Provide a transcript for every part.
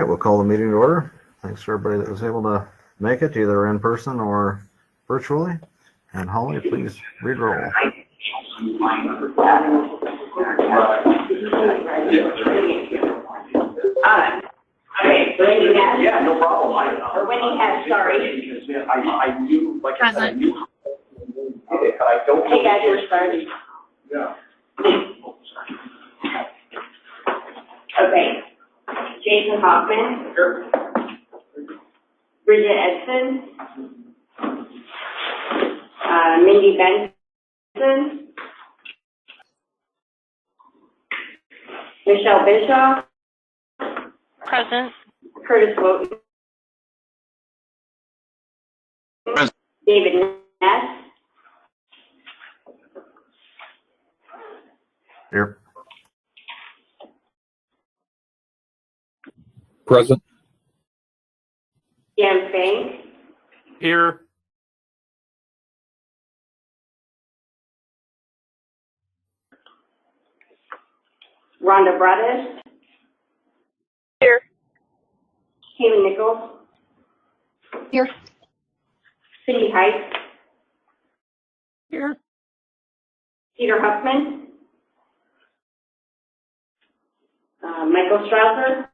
we'll call the meeting to order. Thanks for everybody that was able to make it, either in person or virtually. And Holly, please read roll. Okay, Wendy has. Yeah, no problem. Or Wendy has, sorry. I knew, like I said, I knew. But I don't. Hey guys, we're starting. Yeah. Okay. Jason Hoffman. Sure. Bridget Edson. Mindy Benson. Michelle Bischoff. Present. Curtis Wooten. Present. David Ness. Here. Present. Dan Fank. Here. Rhonda Broaddus. Here. Kaylee Nichols. Here. Cindy Height. Here. Peter Huffman. Michael Strasser.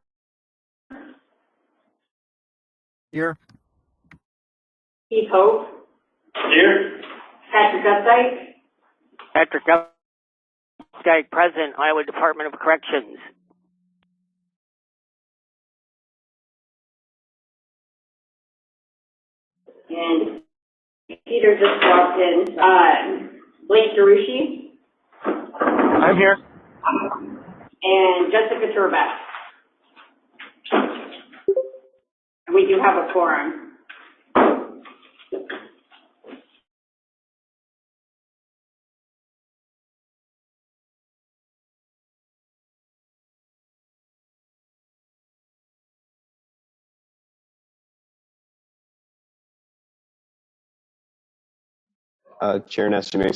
Here. Keith Hope. Here. Patrick Updike. Patrick Updike, President, Iowa Department of Corrections. And Peter just walked in. Blake DeRushi. I'm here. And Jessica Turbat. We do have a quorum. Chair Ness, you may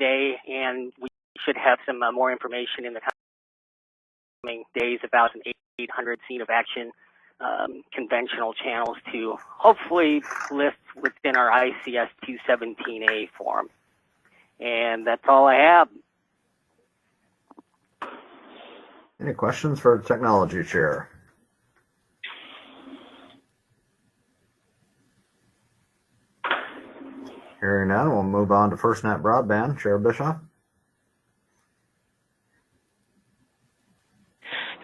today, and we should have some more information in the coming days about an 800 scene of action conventional channels to hopefully list within our ICS 217A form. And that's all I have. Any questions for the technology chair? Hearing none, we'll move on to FirstNet Broadband. Chair Bischoff.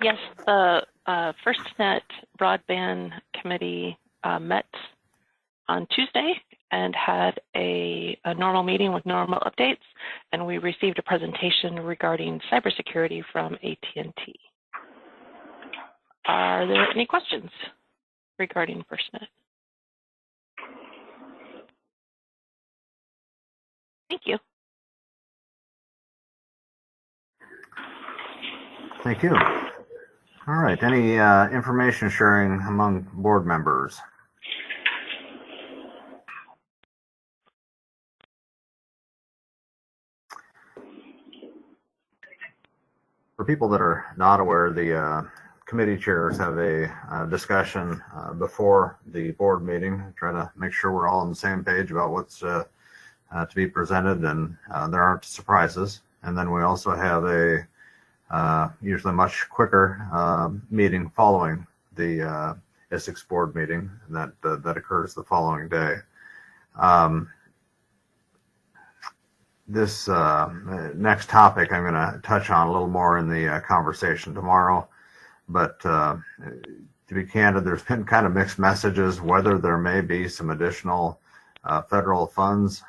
Yes, the FirstNet Broadband Committee met on Tuesday and had a normal meeting with normal updates, and we received a presentation regarding cybersecurity from AT&T. Are there any questions regarding FirstNet? Thank you. Thank you. All right, any information sharing among board members? For people that are not aware, the committee chairs have a discussion before the board meeting, try to make sure we're all on the same page about what's to be presented, and there aren't surprises. And then we also have a usually much quicker meeting following the Essex board meeting that occurs the following day. This next topic I'm going to touch on a little more in the conversation tomorrow, but to be candid, there's been kind of mixed messages whether there may be some additional federal funds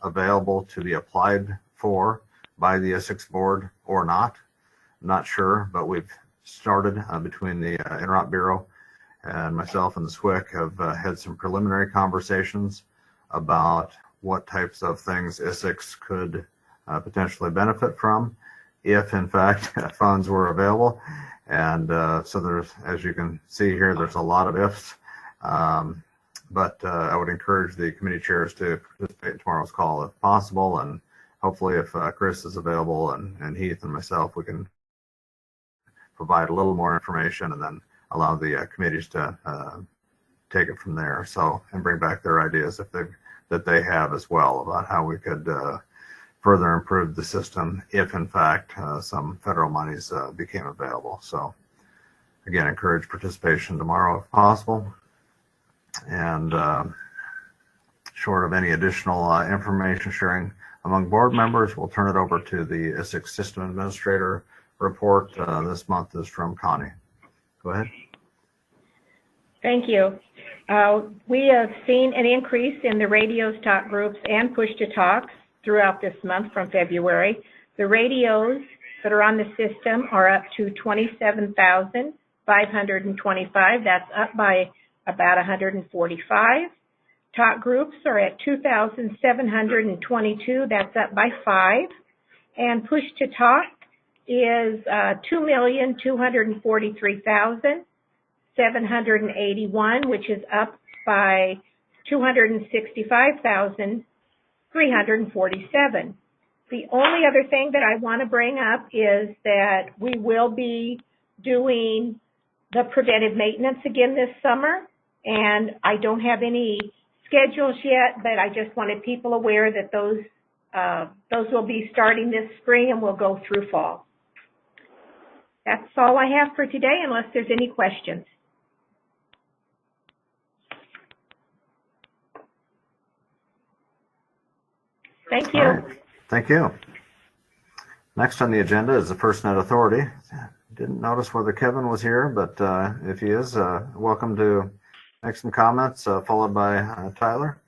available to be applied for by the Essex board or not. I'm not sure, but we've started between the Interop Bureau and myself and the SWIC have had some preliminary conversations about what types of things Essex could potentially benefit from if, in fact, funds were available. And so there's, as you can see here, there's a lot of ifs. But I would encourage the committee chairs to participate in tomorrow's call if possible. And hopefully if Chris is available and Heath and myself, we can provide a little more information and then allow the committees to take it from there. So, and bring back their ideas if that they have as well about how we could further improve the system if in fact some federal monies became available. So again, encourage participation tomorrow if possible. And short of any additional information sharing among board members, we'll turn it over to the Essex System Administrator report. This month is from Connie. Go ahead. Thank you. We have seen an increase in the radios, talk groups, and push-to-talks throughout this month from February. The radios that are on the system are up to 27,525. That's up by about 145. Talk groups are at 2,722. That's up by 5. And push-to-talk is 2,243,781, which is up by 265,347. The only other thing that I want to bring up is that we will be doing the preventive maintenance again this summer, and I don't have any schedules yet, but I just wanted people aware that those will be starting this spring and will go through fall. That's all I have for today, unless there's any questions. Thank you. All right. Thank you. Next on the agenda is the FirstNet Authority. Didn't notice whether Kevin was here, but if he is, welcome to make some comments, followed by Tyler.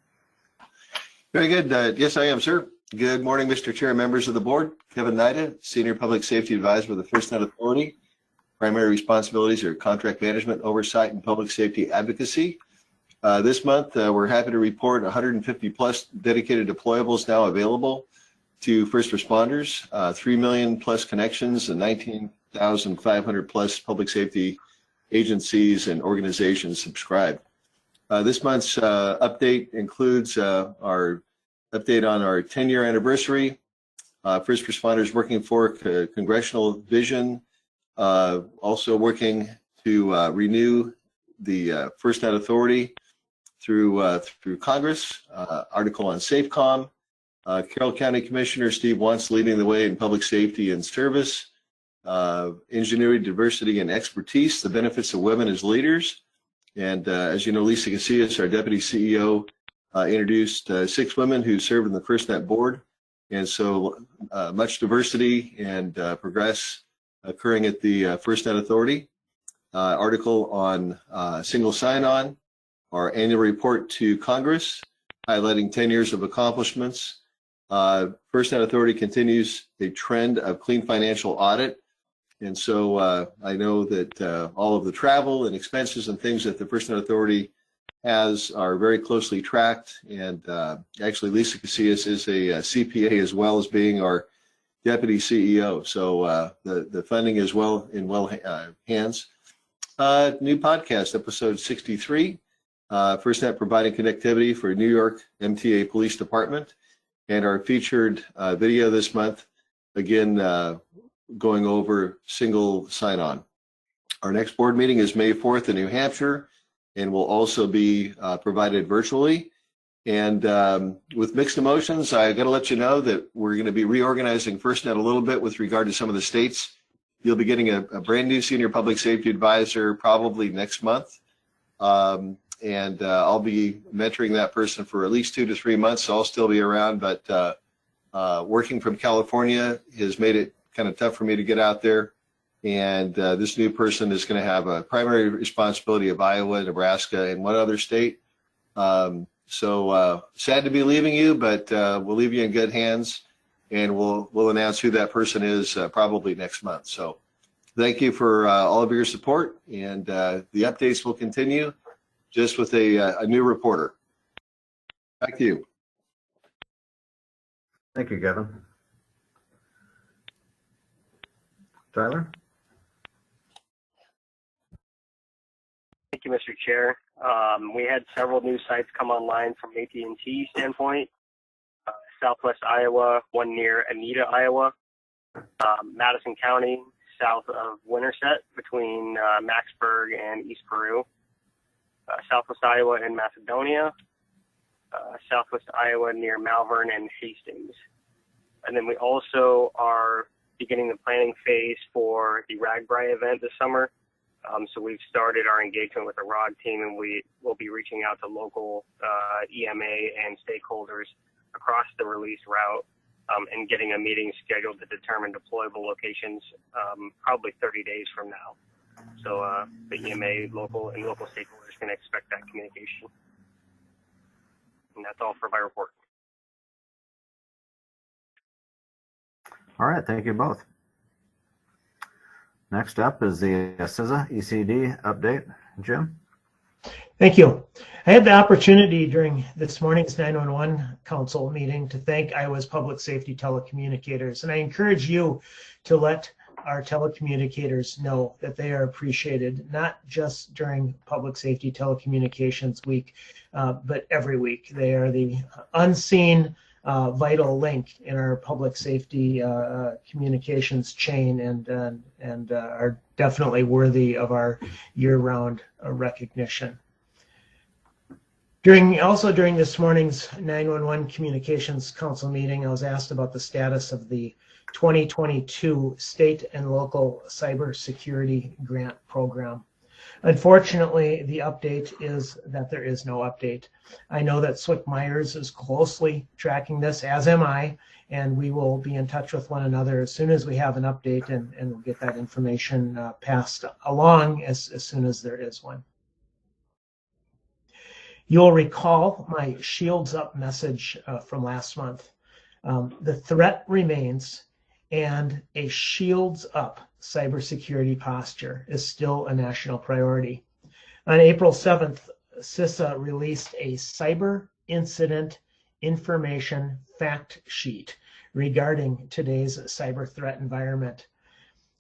Very good. Yes, I am, sir. Good morning, Mr. Chair, members of the board. Kevin Nida, Senior Public Safety Advisor with the FirstNet Authority. Primary responsibilities are contract management, oversight, and public safety advocacy. This month, we're happy to report 150 plus dedicated deployables now available to first responders, 3 million plus connections, and 19,500 plus public safety agencies and organizations subscribed. This month's update includes our update on our 10-year anniversary, first responders working for congressional vision, also working to renew the First Net Authority through Congress, article on SafeCom, Carroll County Commissioner Steve Wantz leading the way in public safety and service, ingenuity, diversity, and expertise, the benefits of women as leaders. And as you know, Lisa Casillas, our Deputy CEO, introduced 6 women who serve in the FirstNet board. And so much diversity and progress occurring at the FirstNet Authority. Article on single sign-on, our annual report to Congress, highlighting 10 years of accomplishments. FirstNet Authority continues a trend of clean financial audit. And so I know that all of the travel and expenses and things that the FirstNet Authority has are very closely tracked. And actually, Lisa Casillas is a CPA as well as being our Deputy CEO. So the funding is in well hands. New podcast, episode 63. FirstNet providing connectivity for New York MTA Police Department. And our featured video this month, again, going over single sign-on. Our next board meeting is May 4th in New Hampshire, and will also be provided virtually. And with mixed emotions, I got to let you know that we're going to be reorganizing FirstNet a little bit with regard to some of the states. You'll be getting a brand new senior public safety advisor probably next month. And I'll be mentoring that person for at least 2 to 3 months, so I'll still be around. But working from California has made it kind of tough for me to get out there. And this new person is going to have a primary responsibility of Iowa, Nebraska, and one other state. So sad to be leaving you, but we'll leave you in good hands, and we'll announce who that person is probably next month. So thank you for all of your support, and the updates will continue, just with a new reporter. Back to you. Thank you, Kevin. Tyler? Thank you, Mr. Chair. We had several new sites come online from AT&T standpoint. Southwest Iowa, one near Anita, Iowa. Madison County, south of Winterset, between Macksburg and East Peru. Southwest Iowa and Macedonia. Southwest Iowa near Malvern and Hastings. And then we also are beginning the planning phase for the Ragbri event this summer. So we've started our engagement with the ROG team, and we will be reaching out to local EMA and stakeholders across the release route and getting a meeting scheduled to determine deployable locations probably 30 days from now. So the EMA, local stakeholders can expect that communication. And that's all for my report. All right, thank you both. Next up is the CISA ECD update. Jim? Thank you. I had the opportunity during this morning's 911 Council meeting to thank Iowa's public safety telecommunicators, and I encourage you to let our telecommunicators know that they are appreciated, not just during Public Safety Telecommunications Week, but every week. They are the unseen vital link in our public safety communications chain, and are definitely worthy of our year-round recognition. During this morning's 911 Communications Council meeting, I was asked about the status of the 2022 state and local cybersecurity grant program. Unfortunately, the update is that there is no update. I know that Swick Myers is closely tracking this, as am I, and we will be in touch with one another as soon as we have an update, and we'll get that information passed along as soon as there is one. You'll recall my Shields Up message from last month. The threat remains, and a Shields Up cybersecurity posture is still a national priority. On April 7th, CISA released a cyber incident information fact sheet regarding today's cyber threat environment.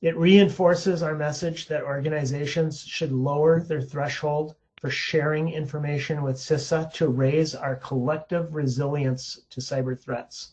It reinforces our message that organizations should lower their threshold for sharing information with CISA to raise our collective resilience to cyber threats.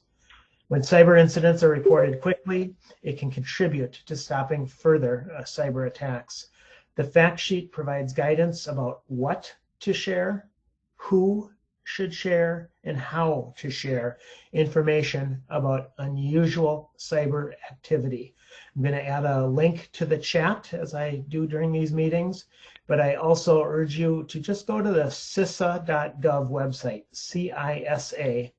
When cyber incidents are reported quickly, it can contribute to stopping further cyber attacks. The fact sheet provides guidance about what to share, who should share, and how to share information about unusual cyber activity. I'm going to add a link to the chat as I do during these meetings, but I also urge you to just go to the CISA.gov website, CISA.gov.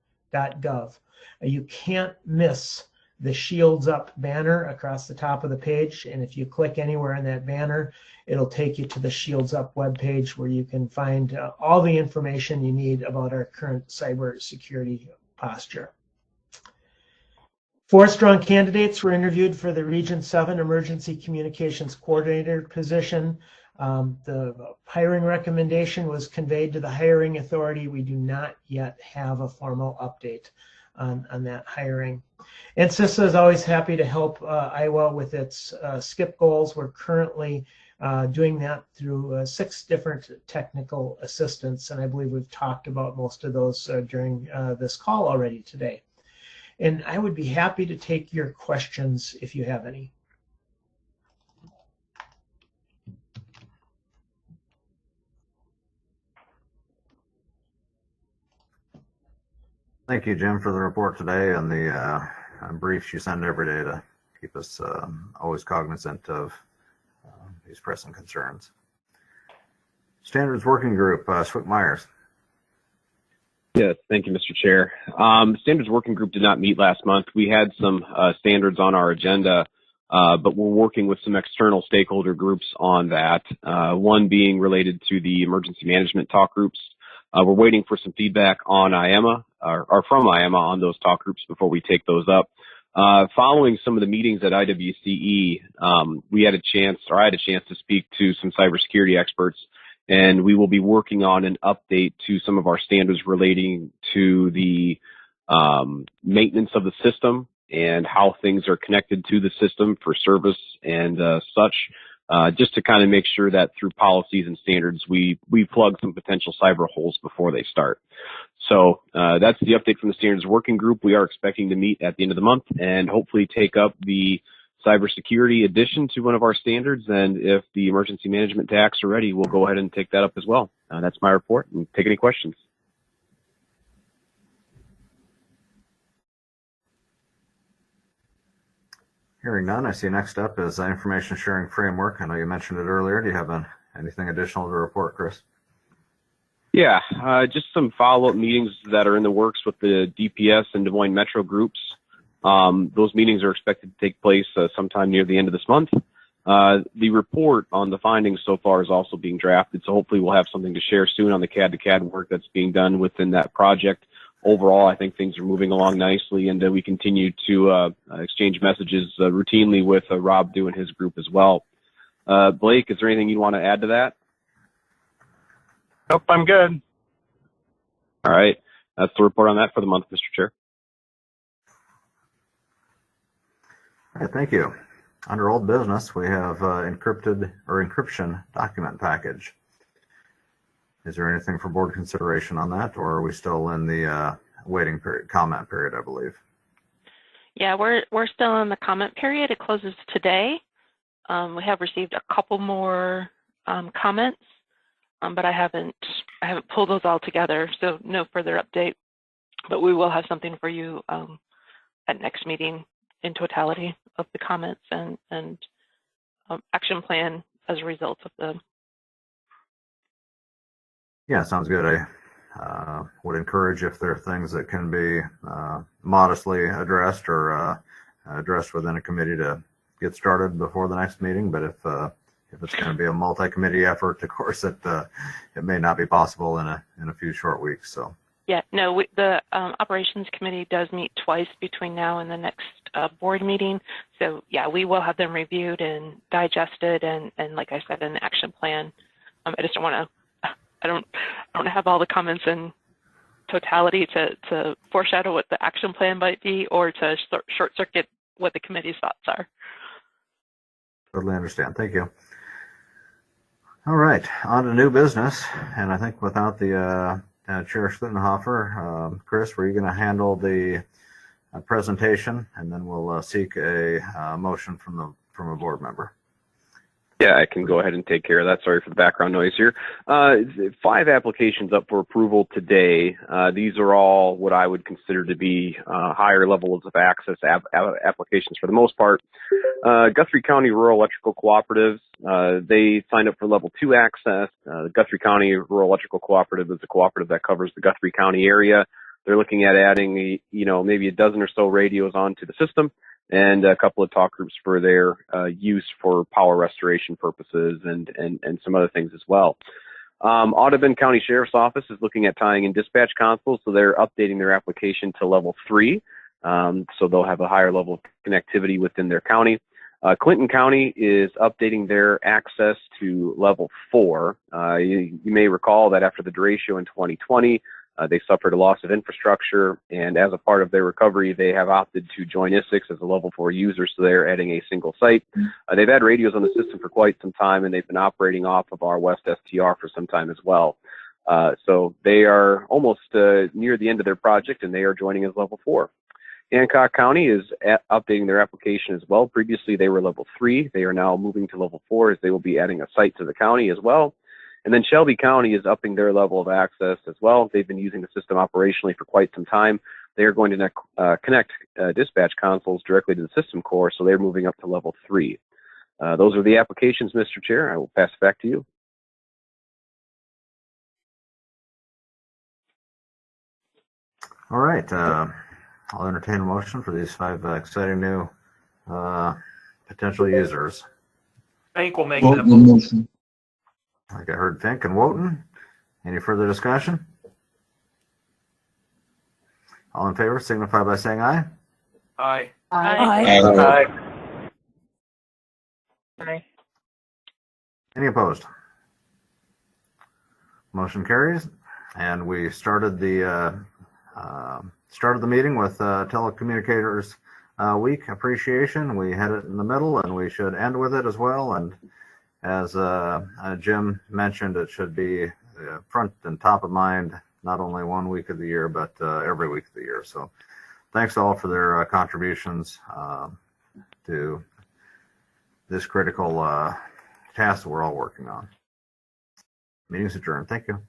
You can't miss the Shields Up banner across the top of the page, and if you click anywhere in that banner, it'll take you to the Shields Up webpage where you can find all the information you need about our current cybersecurity posture. 4 strong candidates were interviewed for the Region 7 Emergency Communications Coordinator position. The hiring recommendation was conveyed to the hiring authority. We do not yet have a formal update on that hiring. And CISA is always happy to help Iowa with its SCIP goals. We're currently doing that through 6 different technical assistants, and I believe we've talked about most of those during this call already today. And I would be happy to take your questions if you have any. Thank you, Jim, for the report today and the briefs you send every day to keep us always cognizant of these pressing concerns. Standards Working Group, Swick Myers. Yes, thank you, Mr. Chair. Standards Working Group did not meet last month. We had some standards on our agenda, but we're working with some external stakeholder groups on that, one being related to the emergency management talk groups. We're waiting for some feedback on IAMA, or from IAMA on those talk groups before we take those up. Following some of the meetings at IWCE, I had a chance to speak to some cybersecurity experts, and we will be working on an update to some of our standards relating to the maintenance of the system and how things are connected to the system for service and such, just to kind of make sure that through policies and standards, we plug some potential cyber holes before they start. So that's the update from the Standards Working Group. We are expecting to meet at the end of the month and hopefully take up the cybersecurity addition to one of our standards. And if the emergency management tax are ready, we'll go ahead and take that up as well. That's my report, and take any questions. Hearing none, I see next up is information sharing framework. I know you mentioned it earlier. Do you have anything additional to report, Chris? Yeah, just some follow-up meetings that are in the works with the DPS and Des Moines Metro groups. Those meetings are expected to take place sometime near the end of this month. The report on the findings so far is also being drafted, so hopefully we'll have something to share soon on the CAD-to-CAD work that's being done within that project. Overall, I think things are moving along nicely, and we continue to exchange messages routinely with Rob doing his group as well. Blake, is there anything you want to add to that? Nope, I'm good. All right. That's the report on that for the month, Mr. Chair. All right, thank you. Under old business, we have encryption document package. Is there anything for board consideration on that, or are we still in the waiting period, comment period, I believe? Yeah, we're still in the comment period. It closes today. We have received a couple more comments, but I haven't pulled those all together, so no further update. But we will have something for you at next meeting in totality of the comments and action plan as a result of the. Yeah, sounds good. I would encourage if there are things that can be modestly addressed or addressed within a committee to get started before the next meeting. But if it's going to be a multi-committee effort, of course, it may not be possible in a few short weeks. So. Yeah, no, the operations committee does meet twice between now and the next board meeting. So yeah, we will have them reviewed and digested, and like I said, an action plan. I just don't want to. I don't have all the comments in totality to foreshadow what the action plan might be, or to short circuit what the committee's thoughts are. Totally understand. Thank you. All right, on to new business, and I think without the Chair Schlittenhofer, Chris, were you going to handle the presentation, and then we'll seek a motion from a board member. Yeah, I can go ahead and take care of that. Sorry for the background noise here. 5 applications up for approval today. These are all what I would consider to be higher levels of access applications for the most part. Guthrie County Rural Electrical Cooperatives, they signed up for level 2 access. The Guthrie County Rural Electrical Cooperative is a cooperative that covers the Guthrie County area. They're looking at adding, maybe a dozen or so radios onto the system, and a couple of talk groups for their use for power restoration purposes and some other things as well. Audubon County Sheriff's Office is looking at tying in dispatch consoles, so they're updating their application to level 3, so they'll have a higher level of connectivity within their county. Clinton County is updating their access to level 4. You may recall that after the derecho in 2020, they suffered a loss of infrastructure, and as a part of their recovery, they have opted to join Essex as a level 4 user, so they're adding a single site. They've had radios on the system for quite some time, and they've been operating off of our West STR for some time as well. So they are almost near the end of their project, and they are joining as level 4. Hancock County is updating their application as well. Previously, they were level 3. They are now moving to level 4 as they will be adding a site to the county as well. And then Shelby County is upping their level of access as well. They've been using the system operationally for quite some time. They are going to connect dispatch consoles directly to the system core, so they're moving up to level 3. Those are the applications, Mr. Chair. I will pass it back to you. All right. I'll entertain a motion for these 5 exciting new potential users. Hank will make that motion. I think I heard Fink and Wotan. Any further discussion? All in favor signify by saying aye. Aye. Aye. Aye. Any opposed? Motion carries. And we started the meeting with Telecommunicators Week appreciation. We had it in the middle, and we should end with it as well. And as Jim mentioned, it should be front and top of mind, not only one week of the year, but every week of the year. So thanks all for their contributions to this critical task that we're all working on. Meeting's adjourned. Thank you.